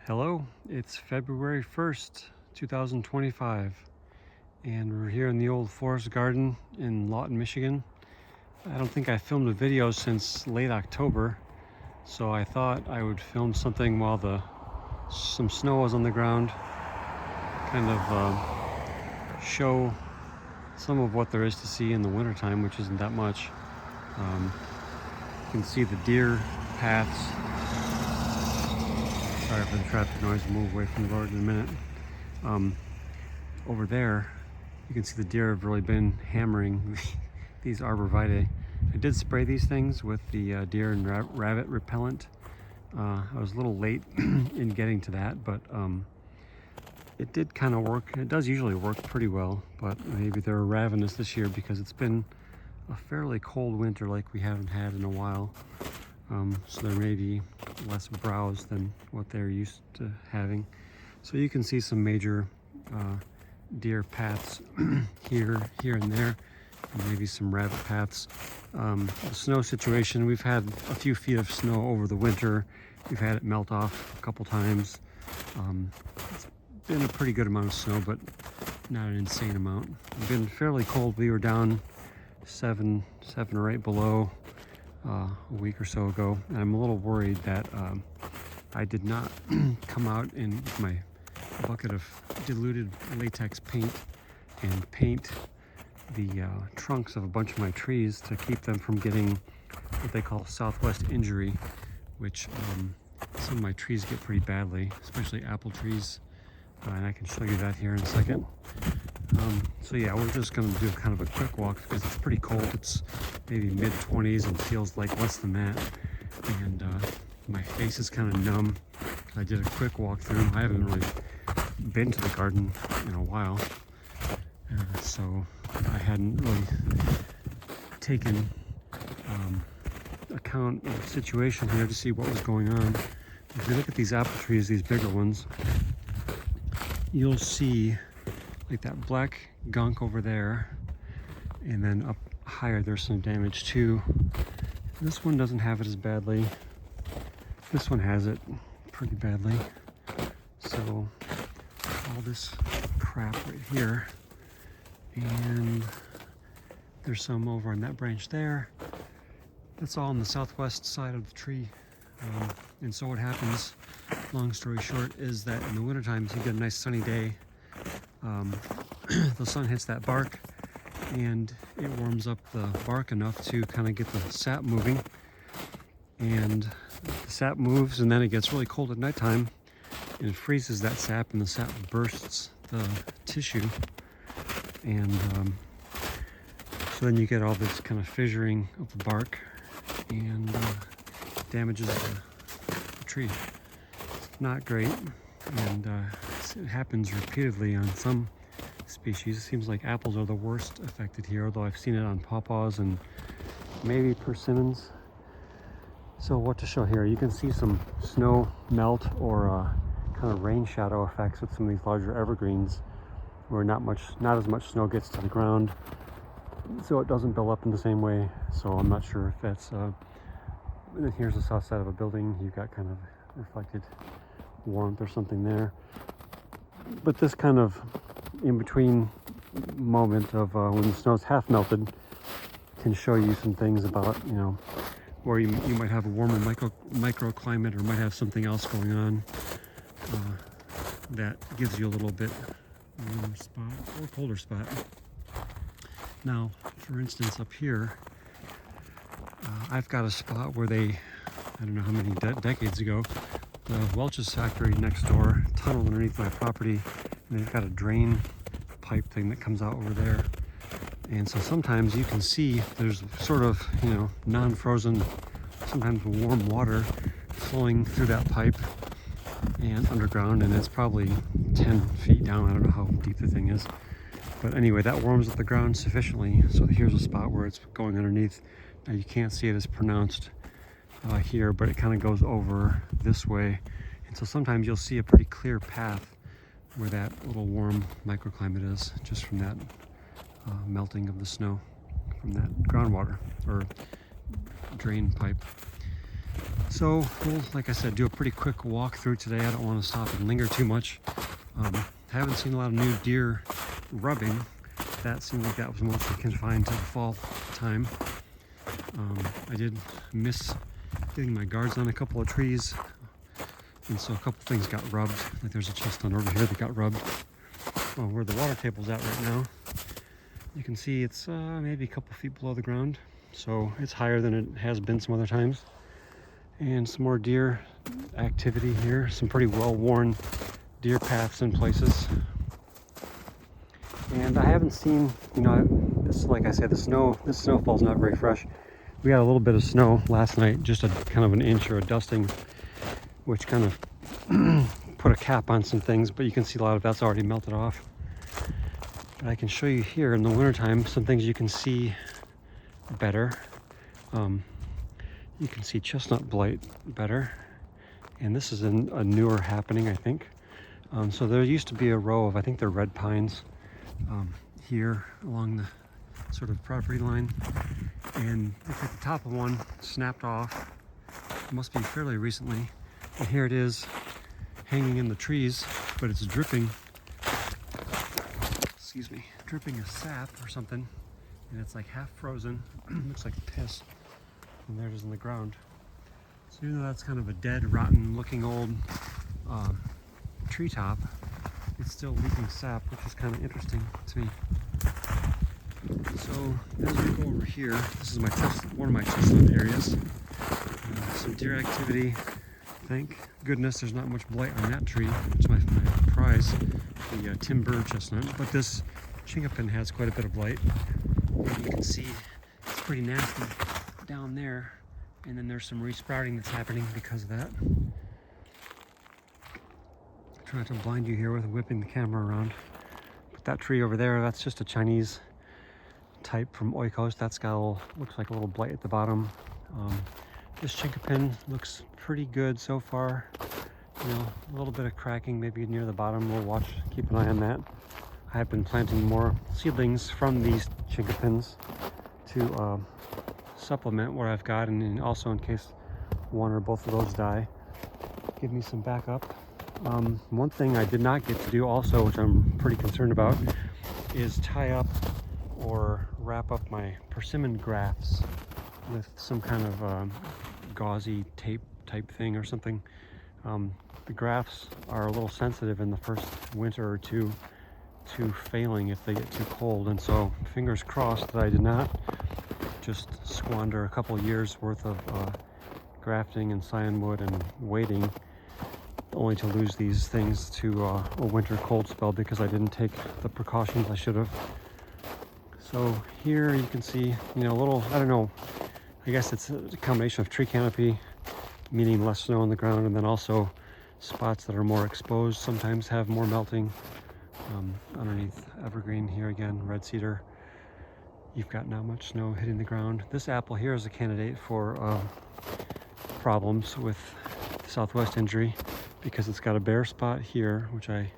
Hello, it's February 1st, 2025, and we're here in the old forest garden in Lawton, Michigan. I don't think I filmed a video since late October, so I thought I would film something while some snow was on the ground, kind of show some of what there is to see in the wintertime, which isn't that much. You can see the deer paths. Sorry for the traffic noise, we'll move away from the road in a minute. Over there, you can see the deer have really been hammering these arborvitae. I did spray these things with the deer and rabbit repellent. I was a little late in getting to that, but it did kind of work. It does usually work pretty well, but maybe they're ravenous this year because it's been a fairly cold winter like we haven't had in a while. So there may be less browse than what they're used to having. So you can see some major deer paths here and there, and maybe some rabbit paths. The snow situation, we've had a few feet of snow over the winter. We've had it melt off a couple times. It's been a pretty good amount of snow, but not an insane amount. It's been fairly cold. We were down seven or 8 below a week or so ago, and I'm a little worried that I did not come out with my bucket of diluted latex paint and paint the trunks of a bunch of my trees to keep them from getting what they call southwest injury, which some of my trees get pretty badly, especially apple trees, and I can show you that here in a second. So yeah, we're just going to do kind of a quick walk because it's pretty cold. It's maybe mid-20s and feels like less than that. And my face is kind of numb. I did a quick walk through. I haven't really been to the garden in a while. So I hadn't really taken account of the situation here to see what was going on. If you look at these apple trees, these bigger ones, you'll see like that black gunk over there, and then up higher there's some damage too. This one doesn't have it as badly. This one has it pretty badly. So all this crap right here, and there's some over on that branch there. That's all on the southwest side of the tree. And so what happens, long story short, is that in the wintertime, if you get a nice sunny day, the sun hits that bark and it warms up the bark enough to kind of get the sap moving, and the sap moves, and then it gets really cold at nighttime and it freezes that sap, and the sap bursts the tissue, and so then you get all this kind of fissuring of the bark and damages the tree. It's not great, and it happens repeatedly on some species. It seems like apples are the worst affected here, although I've seen it on pawpaws and maybe persimmons. So what to show here, you can see some snow melt or kind of rain shadow effects with some of these larger evergreens, where not as much snow gets to the ground, so it doesn't build up in the same way. So I'm not sure if that's and then here's the south side of a building. You've got kind of reflected warmth or something there. But this kind of in-between moment of when the snow's half melted can show you some things about, where you might have a warmer microclimate, or might have something else going on that gives you a little bit warmer spot or colder spot. Now, for instance, up here, I've got a spot where I don't know how many decades ago, the Welch's factory next door tunneled underneath my property, and they've got a drain pipe thing that comes out over there. And so sometimes you can see there's sort of, non-frozen, sometimes warm water flowing through that pipe and underground, and it's probably 10 feet down. I don't know how deep the thing is. But anyway, that warms up the ground sufficiently. So here's a spot where it's going underneath. Now you can't see it as pronounced here, but it kind of goes over this way. And so sometimes you'll see a pretty clear path where that little warm microclimate is, just from that melting of the snow from that groundwater or drain pipe. So we'll, like I said, do a pretty quick walkthrough today. I don't want to stop and linger too much. I haven't seen a lot of new deer rubbing. That seemed like that was mostly confined to the fall time. I did miss getting my guards on a couple of trees, and so a couple things got rubbed. Like there's a chestnut over here that got rubbed. Where the water table's at right now, you can see it's maybe a couple feet below the ground, so it's higher than it has been some other times. And some more deer activity here. Some pretty well-worn deer paths in places. And I haven't seen, you know, this, like I said, this snowfall's not very fresh. We got a little bit of snow last night, just a kind of an inch or a dusting, which kind of put a cap on some things, but you can see a lot of that's already melted off. But I can show you here in the wintertime some things you can see better. You can see chestnut blight better, and this is a newer happening, I think. So there used to be a row of, I think they're red pines here along the sort of property line, and looks like the top of one snapped off. It must be fairly recently, and here it is hanging in the trees, but it's dripping, excuse me, dripping a sap or something, and it's like half frozen. Looks like piss. And there it is in the ground. So even though that's kind of a dead, rotten looking old treetop, it's still leaking sap, which is kind of interesting to me. So as we go over here, this is one of my chestnut areas. Some deer activity. Thank goodness there's not much blight on that tree, which is my prize, the timber chestnut. But this chinkapin has quite a bit of blight. And you can see it's pretty nasty down there, and then there's some resprouting that's happening because of that. Try not to blind you here with whipping the camera around. But that tree over there, that's just a Chinese type from Oikos. That's got a little, looks like a little blight at the bottom. This chinkapin looks pretty good so far. You know, a little bit of cracking maybe near the bottom. We'll keep an eye on that. I have been planting more seedlings from these chinkapins to supplement what I've got, and also in case one or both of those die, give me some backup. One thing I did not get to do also, which I'm pretty concerned about, is tie up or wrap up my persimmon grafts with some kind of gauzy tape type thing or something. The grafts are a little sensitive in the first winter or two to failing if they get too cold, and so fingers crossed that I did not just squander a couple years worth of grafting and cyanwood and waiting only to lose these things to a winter cold spell because I didn't take the precautions I should have. So here you can see, you know, a little, I don't know, I guess it's a combination of tree canopy, meaning less snow on the ground, and then also spots that are more exposed sometimes have more melting. Underneath evergreen here again, red cedar, you've got not much snow hitting the ground. This apple here is a candidate for problems with southwest injury because it's got a bare spot here, which I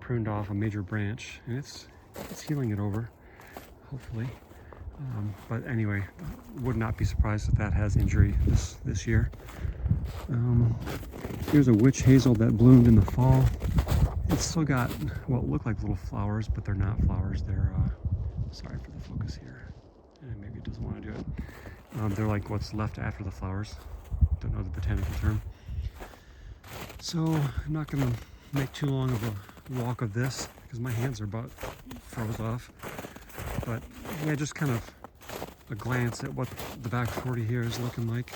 pruned off a major branch, and it's healing it over, hopefully. But anyway, would not be surprised if that has injury this year. Here's a witch hazel that bloomed in the fall. It's still got what look like little flowers, but they're not flowers. They're, sorry for the focus here. Maybe it doesn't want to do it. They're like what's left after the flowers. Don't know the botanical term. So I'm not going to make too long of a walk of this because my hands are about froze off. But yeah, just kind of a glance at what the back 40 here is looking like.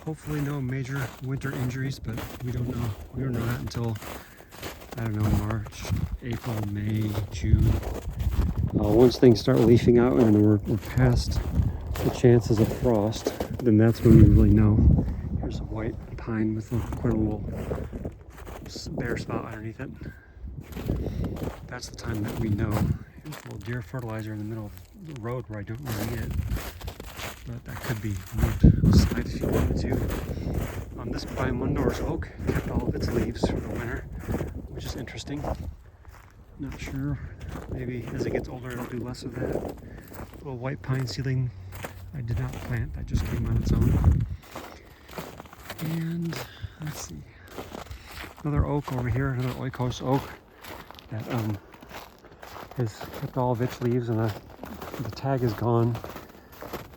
Hopefully no major winter injuries, but we don't know. We don't know that until, I don't know, March, April, May, June. Once things start leafing out and we're past the chances of frost, then that's when we really know. Here's a white pine with quite a little bare spot underneath it. That's the time that we know. Here's a little deer fertilizer in the middle of the road where I don't really need it. But that could be moved aside if you wanted to. This pine Mundor's oak kept all of its leaves for the winter, which is interesting. Not sure. Maybe as it gets older it'll do less of that. Little white pine seedling I did not plant, that just came on its own. And let's see, another oak over here, another oikos oak that has kept all of its leaves, and the tag is gone.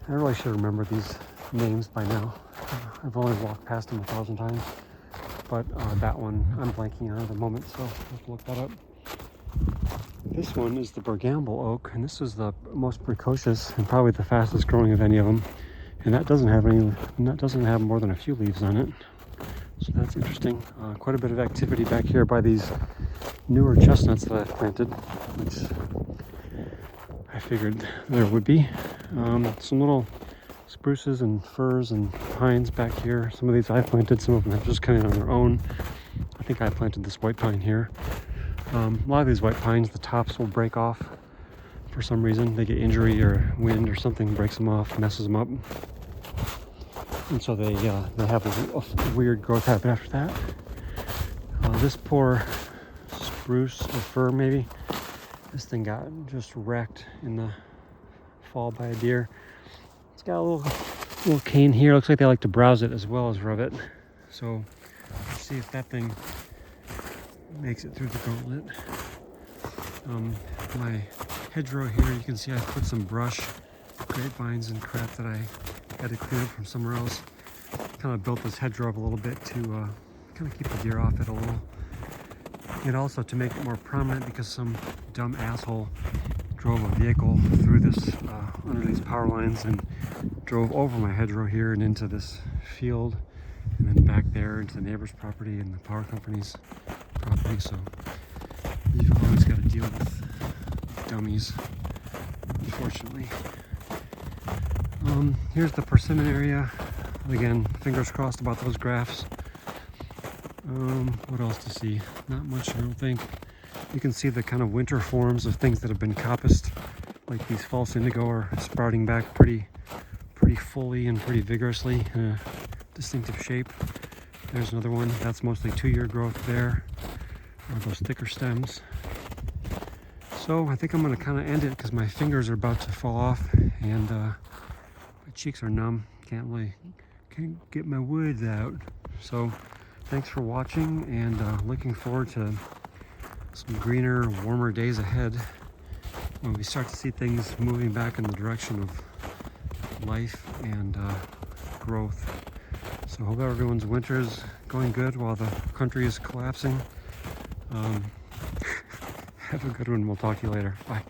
I really should remember these names by now. I've only walked past them 1,000 times, but that one I'm blanking on at the moment, so I'll have to look that up. This one is the Bergamble oak, and this is the most precocious and probably the fastest growing of any of them. And that doesn't have more than a few leaves on it, so that's interesting. Quite a bit of activity back here by these newer chestnuts that I've planted, which I figured there would be. Some little spruces and firs and pines back here. Some of these I planted, some of them have just come in on their own. I think I planted this white pine here. A lot of these white pines, the tops will break off for some reason. They get injury or wind or something breaks them off, messes them up. And so they have a weird growth habit after that. This poor spruce or fir maybe, this thing got just wrecked in the fall by a deer. It's got a little cane here. Looks like they like to browse it as well as rub it. So let's see if that thing makes it through the gauntlet. My hedgerow here, you can see I put some brush, grapevines and crap that I had to clean up from somewhere else. Kind of built this hedgerow up a little bit to kind of keep the deer off it a little. And also to make it more prominent because some dumb asshole drove a vehicle through this, under these power lines, and drove over my hedgerow here and into this field, and then back there into the neighbor's property and the power company's property. So you've always got to deal with dummies, unfortunately. Here's the persimmon area. Again, fingers crossed about those grafts. What else to see? Not much, I don't think. You can see the kind of winter forms of things that have been coppiced, like these false indigo are sprouting back pretty fully and pretty vigorously in a distinctive shape. There's another one. That's mostly 2-year growth there, or those thicker stems. So I think I'm going to kind of end it because my fingers are about to fall off and my cheeks are numb. Can't get my words out. So thanks for watching, and looking forward to some greener, warmer days ahead when we start to see things moving back in the direction of life and growth. So hope everyone's winter is going good while the country is collapsing. Have a good one. We'll talk to you later. Bye.